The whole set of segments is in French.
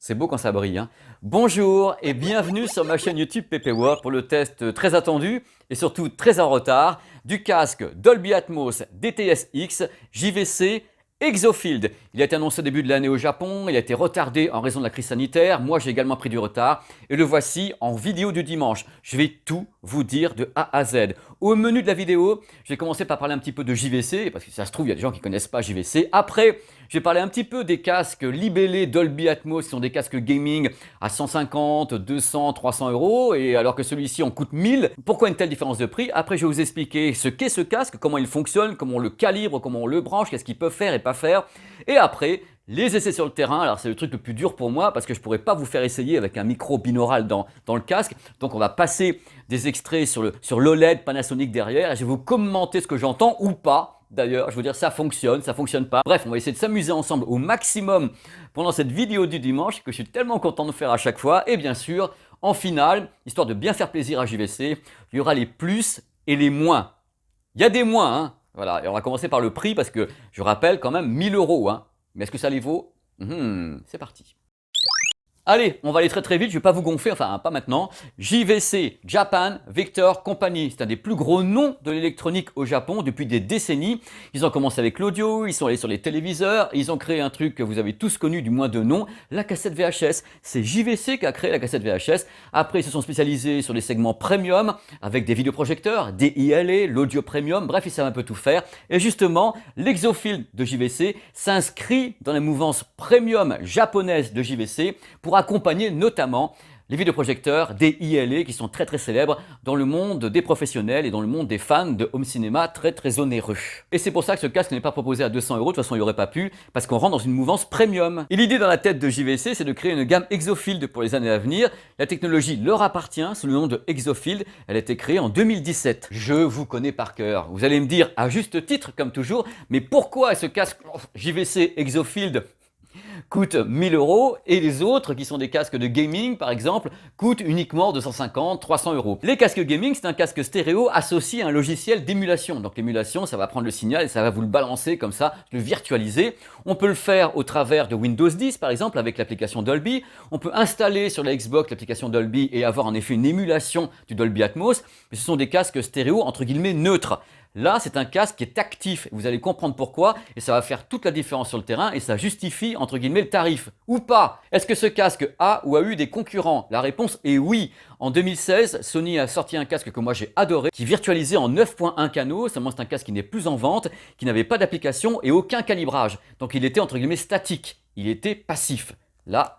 C'est beau quand ça brille, hein. Bonjour et bienvenue sur ma chaîne YouTube PP World pour le test très attendu et surtout très en retard du casque Dolby Atmos DTS-X JVC Exofield. Il a été annoncé au début de l'année au Japon, il a été retardé en raison de la crise sanitaire, moi j'ai également pris du retard et le voici en vidéo du dimanche. Je vais tout vous dire de A à Z. Au menu de la vidéo, je vais commencer par parler un petit peu de JVC, parce que ça se trouve il y a des gens qui ne connaissent pas JVC. Après, je vais parler un petit peu des casques libellés Dolby Atmos, qui sont des casques gaming à 150, 200, 300 euros, et alors que celui-ci en coûte 1000. Pourquoi une telle différence de prix? Après, je vais vous expliquer ce qu'est ce casque, comment il fonctionne, comment on le calibre, comment on le branche, qu'est-ce qu'il peut faire et pas faire. Et après, les essais sur le terrain, alors c'est le truc le plus dur pour moi parce que je ne pourrais pas vous faire essayer avec un micro binaural dans le casque. Donc on va passer des extraits sur l'OLED Panasonic derrière et je vais vous commenter ce que j'entends ou pas. D'ailleurs, je veux dire ça fonctionne pas. Bref, on va essayer de s'amuser ensemble au maximum pendant cette vidéo du dimanche que je suis tellement content de faire à chaque fois. Et bien sûr, en finale, histoire de bien faire plaisir à JVC, il y aura les plus et les moins. Il y a des moins, hein. Voilà, et on va commencer par le prix parce que je rappelle quand même 1000 euros, hein. Mais est-ce que ça les vaut? C'est parti. Allez, on va aller très vite, je ne vais pas vous gonfler, enfin pas maintenant. JVC, Japan Vector Company, c'est un des plus gros noms de l'électronique au Japon depuis des décennies. Ils ont commencé avec l'audio, ils sont allés sur les téléviseurs, ils ont créé un truc que vous avez tous connu du moins de nom, la cassette VHS. C'est JVC qui a créé la cassette VHS. Après, ils se sont spécialisés sur les segments premium avec des vidéoprojecteurs, des ILA, l'audio premium, bref, ils savent un peu tout faire. Et justement, l'Exofield de JVC s'inscrit dans la mouvance premium japonaise de JVC pour accompagner notamment les vidéoprojecteurs des ILA qui sont très célèbres dans le monde des professionnels et dans le monde des fans de home cinéma très onéreux. Et c'est pour ça que ce casque n'est pas proposé à 200 euros, de toute façon il n'aurait pas pu, parce qu'on rentre dans une mouvance premium. Et l'idée dans la tête de JVC, c'est de créer une gamme Exofield pour les années à venir. La technologie leur appartient sous le nom de Exofield, elle a été créée en 2017. Je vous connais par cœur. Vous allez me dire, à juste titre comme toujours, mais pourquoi ce casque JVC Exofield coûtent 1000 euros et les autres qui sont des casques de gaming par exemple coûtent uniquement 250, 300 euros. Les casques gaming, c'est un casque stéréo associé à un logiciel d'émulation. Donc l'émulation, ça va prendre le signal et ça va vous le balancer comme ça, le virtualiser. On peut le faire au travers de Windows 10 par exemple avec l'application Dolby. On peut installer sur la Xbox l'application Dolby et avoir en effet une émulation du Dolby Atmos. Mais ce sont des casques stéréo entre guillemets neutres. Là, c'est un casque qui est actif. Vous allez comprendre pourquoi et ça va faire toute la différence sur le terrain et ça justifie entre guillemets le tarif. Ou pas? Est-ce que ce casque a ou a eu des concurrents? La réponse est oui. En 2016, Sony a sorti un casque que moi j'ai adoré, qui virtualisait en 9.1 canaux. Seulement c'est un casque qui n'est plus en vente, qui n'avait pas d'application et aucun calibrage. Donc il était entre guillemets statique. Il était passif. Là,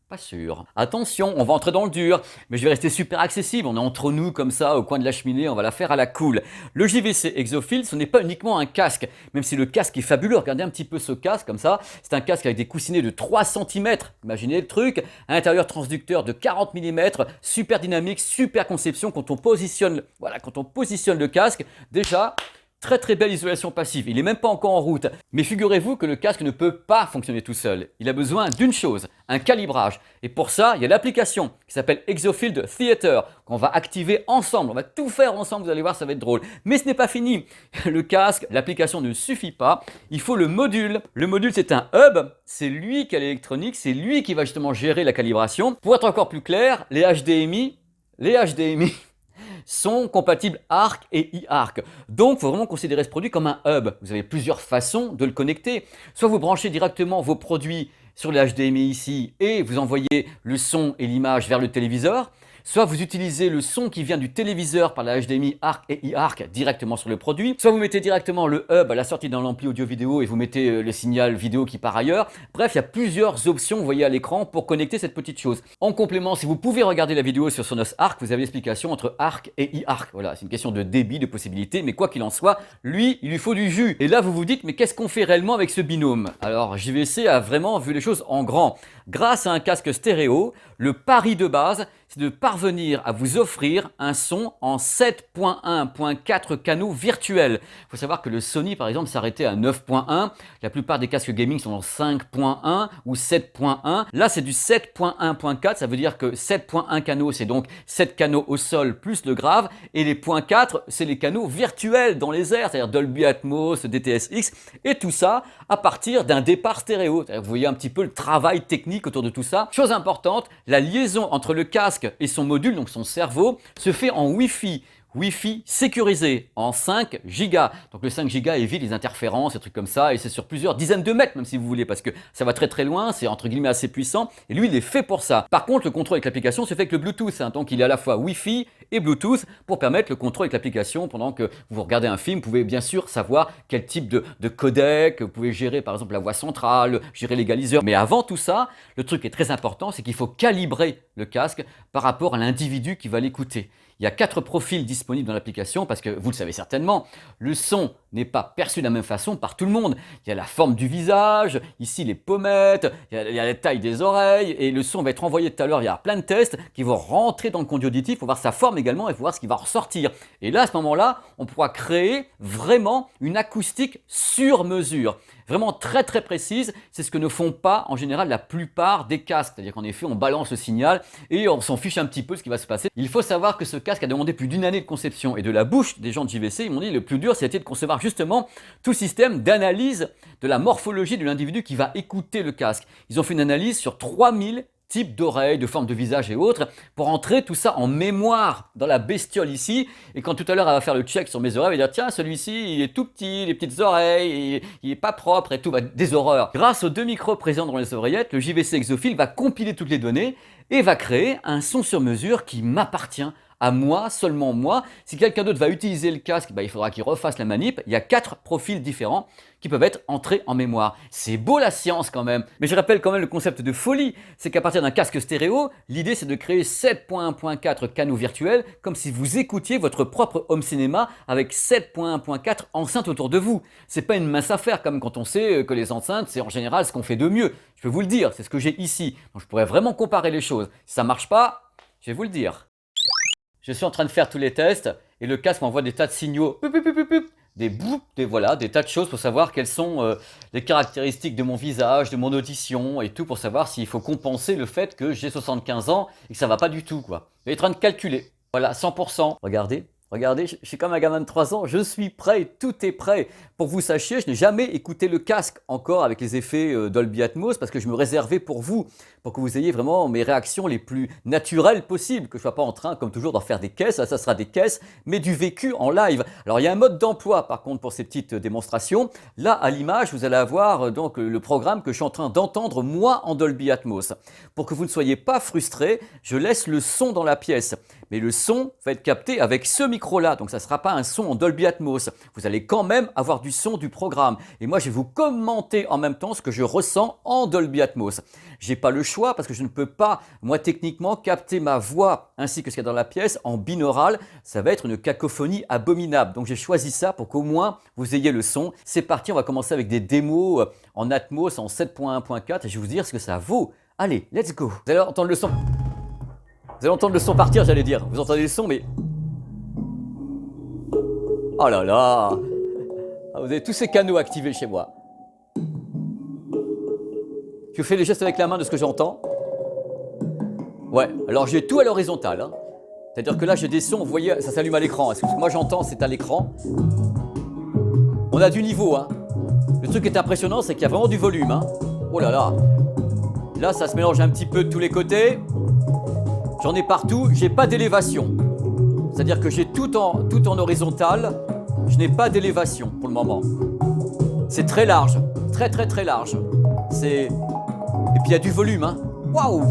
pas sûr. Attention, on va entrer dans le dur, mais je vais rester super accessible. On est entre nous comme ça, au coin de la cheminée, on va la faire à la cool. Le JVC Exofield, ce n'est pas uniquement un casque, même si le casque est fabuleux. Regardez un petit peu ce casque comme ça. C'est un casque avec des coussinets de 3 cm. Imaginez le truc. Un intérieur transducteur de 40 mm, super dynamique, super conception. Quand on positionne le casque, déjà, très belle isolation passive, il n'est même pas encore en route. Mais figurez-vous que le casque ne peut pas fonctionner tout seul. Il a besoin d'une chose, un calibrage. Et pour ça, il y a l'application qui s'appelle Exofield Theater, qu'on va activer ensemble. On va tout faire ensemble, vous allez voir, ça va être drôle. Mais ce n'est pas fini. Le casque, l'application ne suffit pas. Il faut le module. Le module, c'est un hub. C'est lui qui a l'électronique, c'est lui qui va justement gérer la calibration. Pour être encore plus clair, les HDMI sont compatibles ARC et eARC. Donc, il faut vraiment considérer ce produit comme un hub. Vous avez plusieurs façons de le connecter. Soit vous branchez directement vos produits sur les HDMI ici et vous envoyez le son et l'image vers le téléviseur. Soit vous utilisez le son qui vient du téléviseur par la HDMI ARC et eARC directement sur le produit. Soit vous mettez directement le hub à la sortie d'un ampli audio-vidéo et vous mettez le signal vidéo qui part ailleurs. Bref, il y a plusieurs options, vous voyez à l'écran, pour connecter cette petite chose. En complément, si vous pouvez regarder la vidéo sur Sonos Arc, vous avez l'explication entre ARC et eARC. Voilà, c'est une question de débit, de possibilités, mais quoi qu'il en soit, lui, il lui faut du jus. Et là, vous vous dites, mais qu'est-ce qu'on fait réellement avec ce binôme? Alors, JVC a vraiment vu les choses en grand. Grâce à un casque stéréo, le pari de base, c'est de parvenir à vous offrir un son en 7.1.4 canaux virtuels. Il faut savoir que le Sony, par exemple, s'arrêtait à 9.1. La plupart des casques gaming sont en 5.1 ou 7.1. Là, c'est du 7.1.4. Ça veut dire que 7.1 canaux, c'est donc 7 canaux au sol plus le grave. Et les .4, c'est les canaux virtuels dans les airs, c'est-à-dire Dolby Atmos, DTS:X. Et tout ça à partir d'un départ stéréo. Vous voyez un petit peu le travail technique autour de tout ça. Chose importante, la liaison entre le casque et son module, donc son cerveau, se fait en Wi-Fi. Wi-Fi sécurisé en 5 Go. Donc le 5 Go évite les interférences, des trucs comme ça, et c'est sur plusieurs dizaines de mètres, même si vous voulez, parce que ça va très très loin, c'est entre guillemets assez puissant, et lui il est fait pour ça. Par contre, le contrôle avec l'application se fait avec le Bluetooth, hein, donc il est à la fois Wi-Fi et Bluetooth pour permettre le contrôle avec l'application pendant que vous regardez un film. Vous pouvez bien sûr savoir quel type de codec, vous pouvez gérer par exemple la voix centrale, gérer l'égaliseur. Mais avant tout ça, le truc qui est très important, c'est qu'il faut calibrer le casque par rapport à l'individu qui va l'écouter. Il y a 4 profils disponibles dans l'application parce que vous le savez certainement, le son n'est pas perçu de la même façon par tout le monde. Il y a la forme du visage, ici les pommettes, il y a la taille des oreilles et le son va être envoyé tout à l'heure. Il y a plein de tests qui vont rentrer dans le conduit auditif pour voir sa forme également et pour voir ce qui va ressortir. Et là, à ce moment-là, on pourra créer vraiment une acoustique sur mesure. Vraiment très très précise, c'est ce que ne font pas en général la plupart des casques. C'est-à-dire qu'en effet, on balance le signal et on s'en fiche un petit peu de ce qui va se passer. Il faut savoir que ce casque a demandé plus d'une année de conception et de la bouche des gens de JVC, ils m'ont dit le plus dur, c'était de concevoir justement tout système d'analyse de la morphologie de l'individu qui va écouter le casque. Ils ont fait une analyse sur 3000 types d'oreilles, de formes de visage et autres, pour entrer tout ça en mémoire dans la bestiole ici. Et quand tout à l'heure elle va faire le check sur mes oreilles, elle va dire tiens, celui-ci il est tout petit, les petites oreilles, il est pas propre et tout, des horreurs. Grâce aux 2 micros présents dans les oreillettes, le JVC Exophile va compiler toutes les données et va créer un son sur mesure qui m'appartient à moi, seulement moi. Si quelqu'un d'autre va utiliser le casque, il faudra qu'il refasse la manip. Il y a 4 profils différents qui peuvent être entrés en mémoire. C'est beau la science quand même. Mais je rappelle quand même le concept de folie. C'est qu'à partir d'un casque stéréo, l'idée c'est de créer 7.1.4 canaux virtuels comme si vous écoutiez votre propre home cinéma avec 7.1.4 enceintes autour de vous. C'est pas une mince affaire comme quand on sait que les enceintes c'est en général ce qu'on fait de mieux. Je peux vous le dire, c'est ce que j'ai ici. Donc je pourrais vraiment comparer les choses. Si ça marche pas, je vais vous le dire. Je suis en train de faire tous les tests et le casque m'envoie des tas de signaux, des boups, des tas de choses pour savoir quelles sont les caractéristiques de mon visage, de mon audition et tout pour savoir s'il faut compenser le fait que j'ai 75 ans et que ça va pas du tout quoi. Il est en train de calculer. Voilà, 100%. Regardez, je suis comme un gamin de 3 ans, je suis prêt, tout est prêt. Pour que vous sachiez, je n'ai jamais écouté le casque encore avec les effets Dolby Atmos parce que je me réservais pour vous, pour que vous ayez vraiment mes réactions les plus naturelles possibles, que je ne sois pas en train, comme toujours, d'en faire des caisses. Ça sera des caisses, mais du vécu en live. Alors, il y a un mode d'emploi, par contre, pour ces petites démonstrations. Là, à l'image, vous allez avoir donc le programme que je suis en train d'entendre, moi, en Dolby Atmos. Pour que vous ne soyez pas frustrés, je laisse le son dans la pièce. Mais le son va être capté avec ce micro-là, donc ça ne sera pas un son en Dolby Atmos. Vous allez quand même avoir du son du programme. Et moi, je vais vous commenter en même temps ce que je ressens en Dolby Atmos. J'ai pas le choix parce que je ne peux pas, moi, techniquement, capter ma voix ainsi que ce qu'il y a dans la pièce en binaural. Ça va être une cacophonie abominable. Donc, j'ai choisi ça pour qu'au moins vous ayez le son. C'est parti, on va commencer avec des démos en Atmos en 7.1.4 et je vais vous dire ce que ça vaut. Allez, let's go. Vous allez entendre le son. Vous allez entendre le son partir, j'allais dire. Vous entendez le son, mais... Oh là là! Vous avez tous ces canaux activés chez moi. Je fais les gestes avec la main de ce que j'entends. Ouais, alors j'ai tout à l'horizontale. Hein. C'est-à-dire que là, j'ai des sons, vous voyez, ça s'allume à l'écran. Ce que moi j'entends, c'est à l'écran. On a du niveau. Hein. Le truc qui est impressionnant, c'est qu'il y a vraiment du volume. Hein. Oh là là! Là, ça se mélange un petit peu de tous les côtés. J'en ai partout, j'ai pas d'élévation. C'est-à-dire que j'ai tout en horizontal, je n'ai pas d'élévation pour le moment. C'est très large, très large. Et puis il y a du volume, hein. Waouh!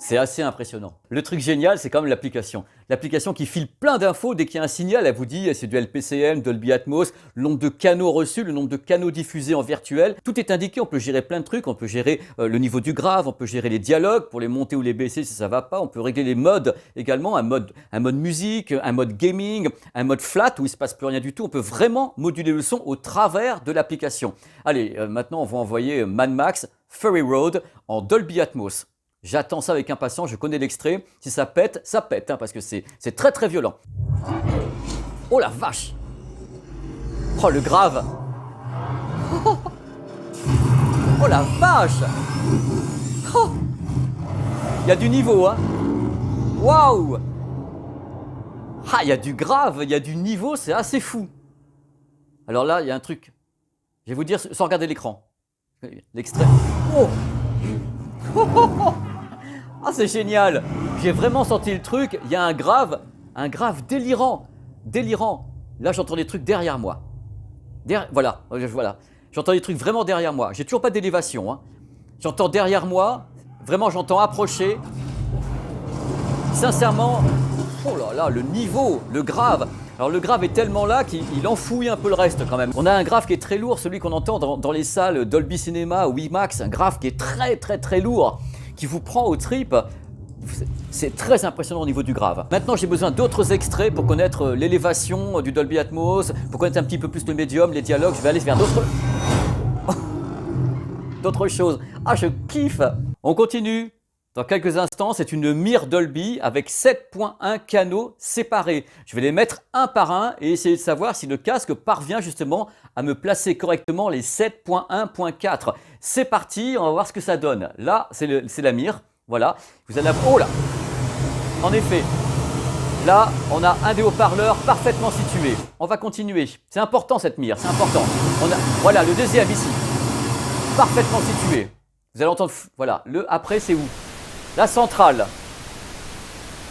C'est assez impressionnant. Le truc génial, c'est quand même l'application. L'application qui file plein d'infos dès qu'il y a un signal. Elle vous dit c'est du LPCM, Dolby Atmos, le nombre de canaux reçus, le nombre de canaux diffusés en virtuel. Tout est indiqué. On peut gérer plein de trucs. On peut gérer le niveau du grave, on peut gérer les dialogues pour les monter ou les baisser si ça va pas. On peut régler les modes également, un mode musique, un mode gaming, un mode flat où il se passe plus rien du tout. On peut vraiment moduler le son au travers de l'application. Allez, maintenant on va envoyer Mad Max Fury Road en Dolby Atmos. J'attends ça avec impatience, je connais l'extrait. Si ça pète, hein, parce que c'est très très violent. Oh la vache! Oh le grave! Oh la vache! Oh, il y a du niveau, hein! Waouh! Ah, il y a du grave, il y a du niveau, c'est assez fou. Alors là, il y a un truc. Je vais vous dire sans regarder l'écran. L'extrait. Oh! Ah, c'est génial! J'ai vraiment senti le truc. Il y a un grave délirant. Délirant. Là, j'entends des trucs derrière moi. Voilà. J'entends des trucs vraiment derrière moi. J'ai toujours pas d'élévation. Hein. J'entends derrière moi. Vraiment, j'entends approcher. Sincèrement, oh là là, le niveau, le grave. Alors le grave est tellement là qu'il enfouit un peu le reste quand même. On a un grave qui est très lourd, celui qu'on entend dans les salles Dolby Cinema ou IMAX. Un grave qui est très très très lourd, qui vous prend aux tripes. C'est très impressionnant au niveau du grave. Maintenant, j'ai besoin d'autres extraits pour connaître l'élévation du Dolby Atmos, pour connaître un petit peu plus le médium, les dialogues. Je vais aller vers d'autres choses. Ah, je kiffe! On continue. Dans quelques instants, c'est une Mir Dolby avec 7.1 canaux séparés. Je vais les mettre un par un et essayer de savoir si le casque parvient justement à me placer correctement les 7.1.4. C'est parti, on va voir ce que ça donne. Là, c'est la Mir. Voilà. Vous allez oh là! En effet, là, on a un des haut-parleurs parfaitement situé. On va continuer. C'est important cette Mir, c'est important. Voilà, le deuxième ici. Parfaitement situé. Vous allez entendre, voilà. Le après, c'est où? La centrale.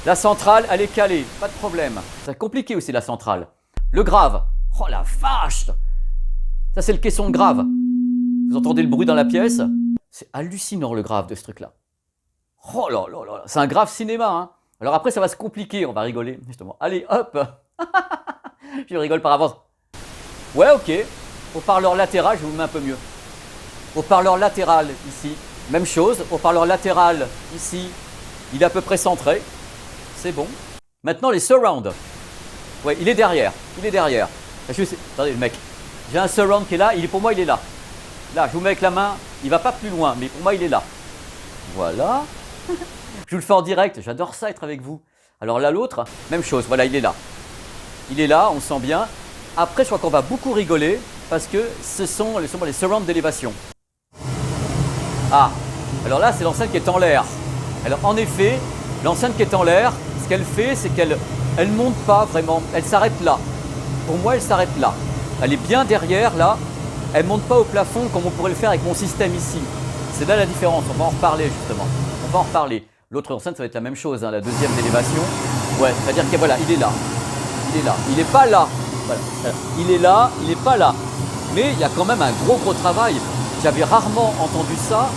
La centrale, elle est calée, pas de problème. C'est compliqué aussi la centrale. Le grave. Oh la vache! Ça, c'est le caisson de grave. Vous entendez le bruit dans la pièce? C'est hallucinant le grave de ce truc-là. Oh là là là, c'est un grave cinéma. Hein. Alors après, ça va se compliquer, on va rigoler justement. Allez, hop! Je rigole par avance. Ouais, ok. Haut-parleur latéral, je vous le mets un peu mieux. Haut-parleur latéral ici. Même chose, haut-parleur latéral ici, il est à peu près centré, c'est bon. Maintenant les surround, ouais, il est derrière. Attendez le mec, j'ai un surround qui est là, pour moi il est là. Là, je vous mets avec la main, il va pas plus loin, mais pour moi il est là. Voilà, je vous le fais en direct, j'adore ça être avec vous. Alors là l'autre, même chose, voilà il est là. Il est là, on sent bien. Après je crois qu'on va beaucoup rigoler parce que ce sont les surrounds d'élévation. Ah, alors là, c'est l'enceinte qui est en l'air. Alors en effet, l'enceinte qui est en l'air, ce qu'elle fait, c'est qu'elle ne monte pas vraiment. Elle s'arrête là. Pour moi, elle s'arrête là. Elle est bien derrière, là. Elle ne monte pas au plafond comme on pourrait le faire avec mon système ici. C'est là la différence. On va en reparler, justement. On va en reparler. L'autre enceinte, ça va être la même chose, hein, la deuxième d'élévation. Ouais, c'est-à-dire que voilà, il est là. Il est là. Il n'est pas là. Voilà. Il est là, il n'est pas là. Mais il y a quand même un gros travail. J'avais rarement entendu ça,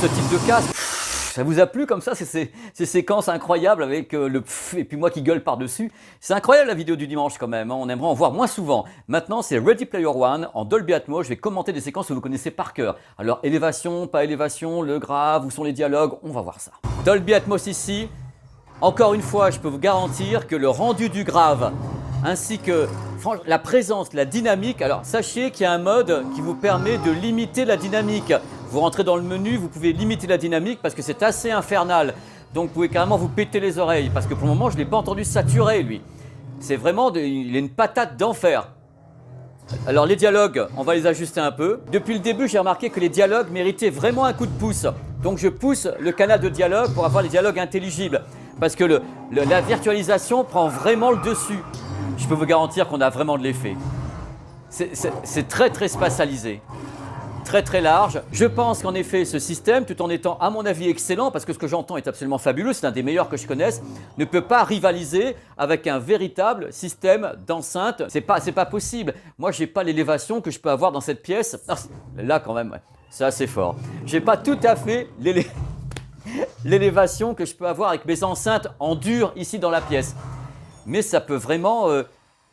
ce type de casque. Ça vous a plu comme ça, ces séquences incroyables avec le pff et puis moi qui gueule par-dessus. C'est incroyable la vidéo du dimanche quand même, hein. On aimerait en voir moins souvent. Maintenant, c'est Ready Player One en Dolby Atmos. Je vais commenter des séquences que vous connaissez par cœur. Alors, élévation, pas élévation, le grave, où sont les dialogues, on va voir ça. Dolby Atmos ici. Encore une fois, je peux vous garantir que le rendu du grave, ainsi que la présence, la dynamique. Alors sachez qu'il y a un mode qui vous permet de limiter la dynamique. Vous rentrez dans le menu, vous pouvez limiter la dynamique parce que c'est assez infernal. Donc vous pouvez carrément vous péter les oreilles parce que pour le moment je ne l'ai pas entendu saturer lui. C'est vraiment, il est une patate d'enfer. Alors les dialogues, on va les ajuster un peu. Depuis le début, j'ai remarqué que les dialogues méritaient vraiment un coup de pouce. Donc je pousse le canal de dialogue pour avoir les dialogues intelligibles. Parce que la virtualisation prend vraiment le dessus. Je peux vous garantir qu'on a vraiment de l'effet. C'est très spatialisé. Très large. Je pense qu'en effet, ce système, tout en étant à mon avis excellent, parce que ce que j'entends est absolument fabuleux, c'est un des meilleurs que je connaisse, ne peut pas rivaliser avec un véritable système d'enceinte. C'est pas possible. Moi, j'ai pas l'élévation que je peux avoir dans cette pièce. Là, quand même, ouais, c'est assez fort. J'ai pas tout à fait l'élévation que je peux avoir avec mes enceintes en dur ici dans la pièce. Mais ça peut vraiment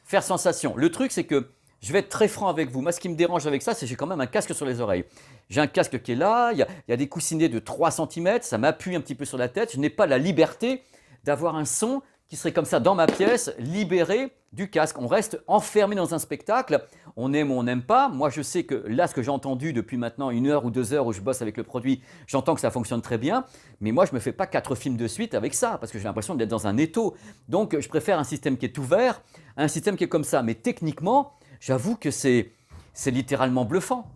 faire sensation. Le truc, c'est que je vais être très franc avec vous. Moi, ce qui me dérange avec ça, c'est que j'ai quand même un casque sur les oreilles. J'ai un casque qui est là, il y a des coussinets de 3 cm, ça m'appuie un petit peu sur la tête. Je n'ai pas la liberté d'avoir un son qui serait comme ça dans ma pièce, libéré du casque. On reste enfermé dans un spectacle, on aime ou on n'aime pas. Moi, je sais que là, ce que j'ai entendu depuis maintenant 1 heure ou 2 heures où je bosse avec le produit, j'entends que ça fonctionne très bien. Mais moi, je ne me fais pas 4 films de suite avec ça, parce que j'ai l'impression d'être dans un étau. Donc, je préfère un système qui est ouvert, un système qui est comme ça. Mais techniquement, j'avoue que c'est littéralement bluffant.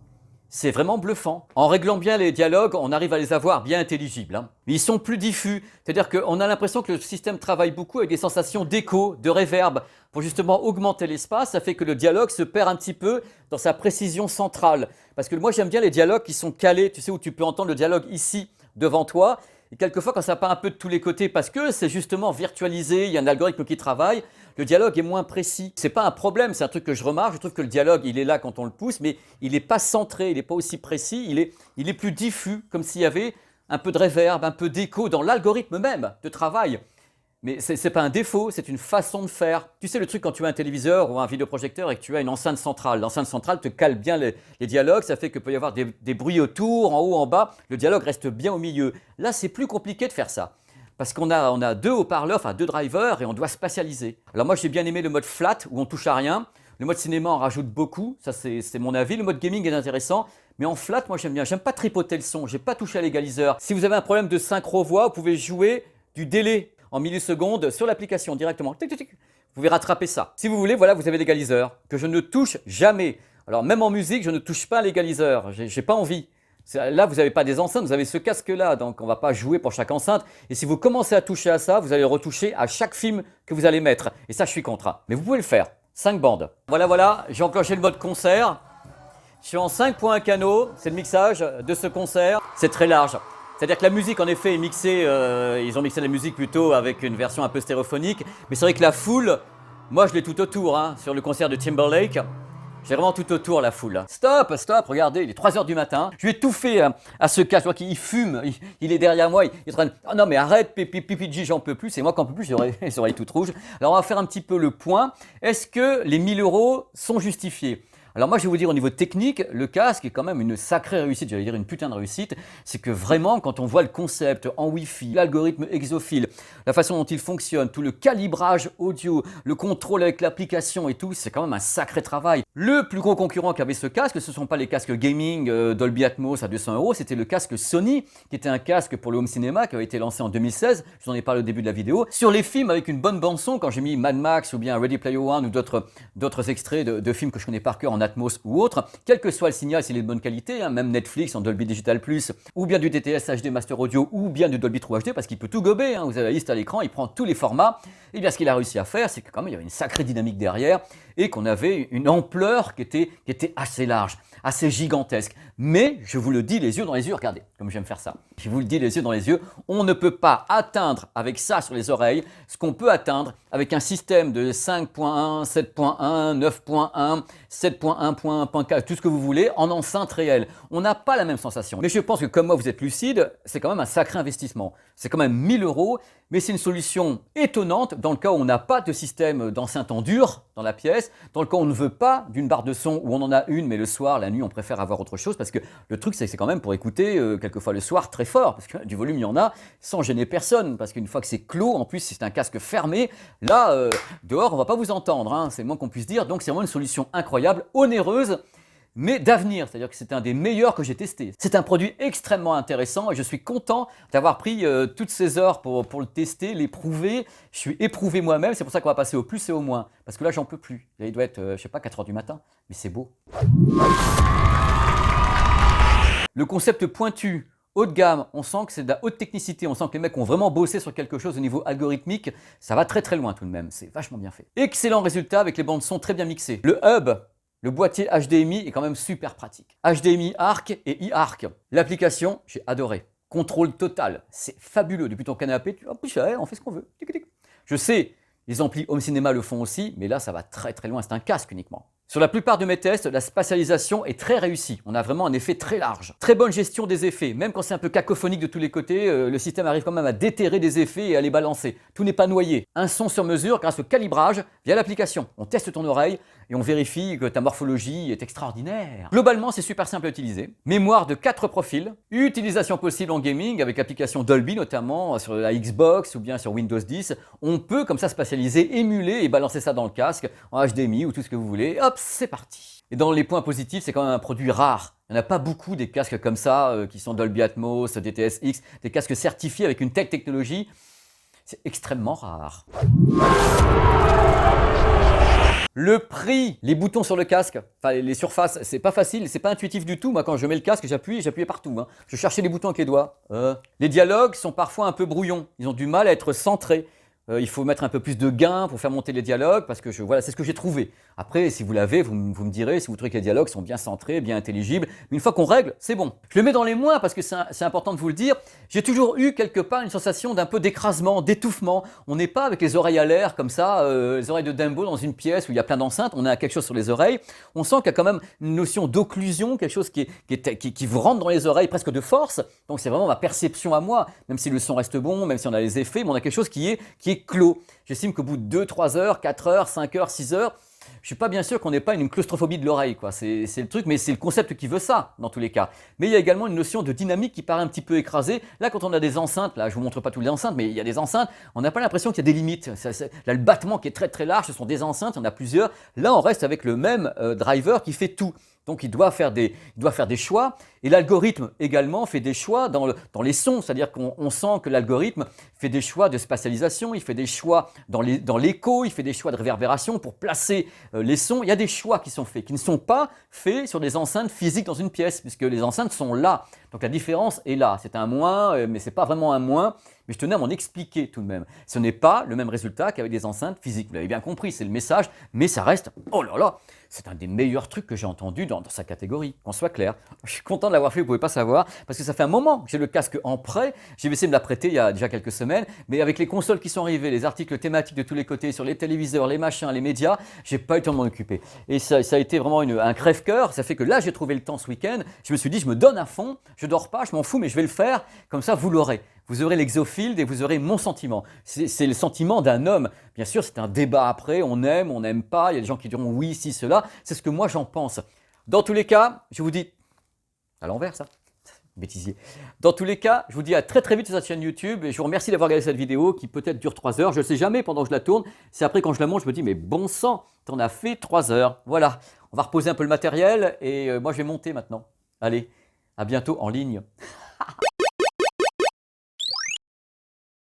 C'est vraiment bluffant. En réglant bien les dialogues, on arrive à les avoir bien intelligibles. Mais ils sont plus diffus. C'est-à-dire qu'on a l'impression que le système travaille beaucoup avec des sensations d'écho, de réverb, pour justement augmenter l'espace. Ça fait que le dialogue se perd un petit peu dans sa précision centrale. Parce que moi, j'aime bien les dialogues qui sont calés, tu sais, où tu peux entendre le dialogue ici, devant toi. Et quelquefois, quand ça part un peu de tous les côtés, parce que c'est justement virtualisé, il y a un algorithme qui travaille, le dialogue est moins précis. C'est pas un problème, c'est un truc que je remarque. Je trouve que le dialogue, il est là quand on le pousse, mais il n'est pas centré, il n'est pas aussi précis, il est plus diffus, comme s'il y avait un peu de réverb, un peu d'écho dans l'algorithme même de travail. Mais ce n'est pas un défaut, c'est une façon de faire. Tu sais le truc quand tu as un téléviseur ou un vidéoprojecteur et que tu as une enceinte centrale. L'enceinte centrale te cale bien les dialogues, ça fait qu'il peut y avoir des bruits autour, en haut, en bas. Le dialogue reste bien au milieu. Là, c'est plus compliqué de faire ça. Parce qu'on a 2 haut-parleurs, enfin 2 drivers et on doit spatialiser. Alors moi, j'ai bien aimé le mode flat où on touche à rien. Le mode cinéma en rajoute beaucoup, ça c'est mon avis. Le mode gaming est intéressant. Mais en flat, moi j'aime bien. J'aime pas tripoter le son, j'ai pas touché à l'égaliseur. Si vous avez un problème de synchro-voix, vous pouvez jouer du délai en millisecondes sur l'application directement. Tic, tic, tic. Vous pouvez rattraper ça. Si vous voulez, voilà, vous avez l'égaliseur que je ne touche jamais. Alors même en musique, je ne touche pas à l'égaliseur. J'ai pas envie. Là, vous n'avez pas des enceintes, vous avez ce casque-là, donc on ne va pas jouer pour chaque enceinte. Et si vous commencez à toucher à ça, vous allez le retoucher à chaque film que vous allez mettre. Et ça, je suis contre. Mais vous pouvez le faire. 5 bandes. Voilà, j'ai enclenché le mode concert. Je suis en 5.1 canaux, c'est le mixage de ce concert. C'est très large. C'est-à-dire que la musique, en effet, est mixée, ils ont mixé la musique plutôt avec une version un peu stéréophonique. Mais c'est vrai que la foule, moi, je l'ai tout autour, sur le concert de Timberlake. J'ai vraiment tout autour la foule. Stop, regardez, il est 3 h du matin. Je lui ai tout fait à ce cas. Je vois qu'il fume, il est derrière moi. Il est en train de... Oh non mais arrête, Pipidji, j'en peux plus. C'est moi qui en peux plus, j'ai les oreilles toutes rouges. Alors on va faire un petit peu le point. Est-ce que les 1 000 € sont justifiés ? Alors moi je vais vous dire au niveau technique, le casque est quand même une sacrée réussite, j'allais dire une putain de réussite. C'est que vraiment quand on voit le concept en Wi-Fi, l'algorithme exophile, la façon dont il fonctionne, tout le calibrage audio, le contrôle avec l'application et tout, c'est quand même un sacré travail. Le plus gros concurrent qu'avait ce casque, ce ne sont pas les casques gaming Dolby Atmos à 200 €, c'était le casque Sony, qui était un casque pour le home cinéma qui avait été lancé en 2016, je vous en ai parlé au début de la vidéo. Sur les films avec une bonne bande son, quand j'ai mis Mad Max ou bien Ready Player One ou d'autres extraits de films que je connais par cœur en Atmos ou autre, quel que soit le signal, s'il est de bonne qualité, même Netflix en Dolby Digital Plus, ou bien du DTS HD Master Audio, ou bien du Dolby True HD, parce qu'il peut tout gober, vous avez la liste à l'écran, il prend tous les formats, et bien ce qu'il a réussi à faire, c'est que quand même il y avait une sacrée dynamique derrière, et qu'on avait une ampleur qui était assez large, assez gigantesque. Mais, je vous le dis les yeux dans les yeux, regardez, comme j'aime faire ça, je vous le dis les yeux dans les yeux, on ne peut pas atteindre avec ça sur les oreilles, ce qu'on peut atteindre avec un système de 5.1, 7.1, 9.1, 7.1.1.4, tout ce que vous voulez, en enceinte réelle. On n'a pas la même sensation. Mais je pense que comme moi, vous êtes lucide, c'est quand même un sacré investissement. C'est quand même 1 000 €, mais c'est une solution étonnante dans le cas où on n'a pas de système d'enceinte en dur dans la pièce, dans le cas où on ne veut pas d'une barre de son où on en a une, mais le soir, la nuit, on préfère avoir autre chose, parce que le truc, c'est que c'est quand même pour écouter quelquefois le soir très fort, parce que du volume, il y en a, sans gêner personne, parce qu'une fois que c'est clos, en plus, c'est un casque fermé, là, dehors, on ne va pas vous entendre, c'est le moins qu'on puisse dire, donc c'est vraiment une solution incroyable, onéreuse, mais d'avenir, c'est-à-dire que c'est un des meilleurs que j'ai testé. C'est un produit extrêmement intéressant et je suis content d'avoir pris toutes ces heures pour le tester, l'éprouver. Je suis éprouvé moi-même, c'est pour ça qu'on va passer au plus et au moins. Parce que là, j'en peux plus. Il doit être, je sais pas, 4 h du matin, mais c'est beau. Le concept pointu, haut de gamme, on sent que c'est de la haute technicité, on sent que les mecs ont vraiment bossé sur quelque chose au niveau algorithmique. Ça va très très loin tout de même, c'est vachement bien fait. Excellent résultat avec les bandes son très bien mixées. Le hub, le boîtier HDMI est quand même super pratique. HDMI ARC et iARC. L'application, j'ai adoré. Contrôle total, c'est fabuleux. Depuis ton canapé, tu on fait ce qu'on veut. Je sais, les amplis home cinéma le font aussi, mais là, ça va très très loin. C'est un casque uniquement. Sur la plupart de mes tests, la spatialisation est très réussie. On a vraiment un effet très large. Très bonne gestion des effets. Même quand c'est un peu cacophonique de tous les côtés, le système arrive quand même à déterrer des effets et à les balancer. Tout n'est pas noyé. Un son sur mesure grâce au calibrage via l'application. On teste ton oreille et on vérifie que ta morphologie est extraordinaire. Globalement, c'est super simple à utiliser. Mémoire de 4 profils. Utilisation possible en gaming avec l'application Dolby notamment sur la Xbox ou bien sur Windows 10. On peut comme ça spatialiser, émuler et balancer ça dans le casque en HDMI ou tout ce que vous voulez. Hop, c'est parti. Et dans les points positifs, c'est quand même un produit rare. Il n'y en a pas beaucoup des casques comme ça qui sont Dolby Atmos, DTS-X, des casques certifiés avec une telle technologie. C'est extrêmement rare. Le prix, les boutons sur le casque, enfin les surfaces, c'est pas facile, c'est pas intuitif du tout. Moi, quand je mets le casque, j'appuyais partout. Hein. Je cherchais les boutons avec les doigts. Les dialogues sont parfois un peu brouillons. Ils ont du mal à être centrés. Il faut mettre un peu plus de gain pour faire monter les dialogues parce que voilà, c'est ce que j'ai trouvé. Après, si vous l'avez, vous me direz si vous trouvez que les dialogues sont bien centrés, bien intelligibles. Mais une fois qu'on règle, c'est bon. Je le mets dans les moins parce que c'est important de vous le dire. J'ai toujours eu quelque part une sensation d'un peu d'écrasement, d'étouffement. On n'est pas avec les oreilles à l'air comme ça, les oreilles de Dumbo dans une pièce où il y a plein d'enceintes. On a quelque chose sur les oreilles. On sent qu'il y a quand même une notion d'occlusion, quelque chose qui vous rentre dans les oreilles presque de force. Donc c'est vraiment ma perception à moi. Même si le son reste bon, même si on a les effets, mais on a quelque chose qui est clos. J'estime qu'au bout de 2, 3 heures, 4 heures, 5 heures, 6 heures, je suis pas bien sûr qu'on n'ait pas une claustrophobie de l'oreille, quoi. C'est le truc, mais c'est le concept qui veut ça, dans tous les cas. Mais il y a également une notion de dynamique qui paraît un petit peu écrasée. Là, quand on a des enceintes, là, je vous montre pas toutes les enceintes, mais il y a des enceintes, on n'a pas l'impression qu'il y a des limites. Là, le battement qui est très très large, ce sont des enceintes, il y en a plusieurs. Là, on reste avec le même driver qui fait tout. Donc il doit faire des choix et l'algorithme également fait des choix dans les sons, c'est-à-dire qu'on sent que l'algorithme fait des choix de spatialisation, il fait des choix dans l'écho, il fait des choix de réverbération pour placer les sons. Il y a des choix qui sont faits, qui ne sont pas faits sur des enceintes physiques dans une pièce puisque les enceintes sont là. Donc la différence est là, c'est un moins, mais ce n'est pas vraiment un moins. Mais je tenais à m'en expliquer tout de même. Ce n'est pas le même résultat qu'avec des enceintes physiques. Vous l'avez bien compris, c'est le message, mais ça reste, oh là là, c'est un des meilleurs trucs que j'ai entendu dans sa catégorie, qu'on soit clair. Je suis content de l'avoir fait, vous ne pouvez pas savoir, parce que ça fait un moment que j'ai le casque en prêt. J'ai essayé de me la prêter il y a déjà quelques semaines, mais avec les consoles qui sont arrivées, les articles thématiques de tous les côtés, sur les téléviseurs, les machins, les médias, j'ai pas eu le temps de m'en occuper. Et ça a été vraiment un crève-cœur. Ça fait que là, j'ai trouvé le temps ce week-end. Je me suis dit, je me donne à fond, je dors pas, je m'en fous, mais je vais le faire. Comme ça, vous l'aurez. Vous aurez l'exofield et vous aurez mon sentiment. C'est le sentiment d'un homme. Bien sûr, c'est un débat après, on n'aime pas. Il y a des gens qui diront oui, si, cela. C'est ce que moi j'en pense. Dans tous les cas, je vous dis, à l'envers ça, bêtisier. Dans tous les cas, je vous dis à très très vite sur cette chaîne YouTube et je vous remercie d'avoir regardé cette vidéo qui peut-être dure 3 heures. Je ne sais jamais pendant que je la tourne. C'est après quand je la monte, je me dis mais bon sang, t'en as fait 3 heures. Voilà, on va reposer un peu le matériel et moi je vais monter maintenant. Allez, à bientôt en ligne.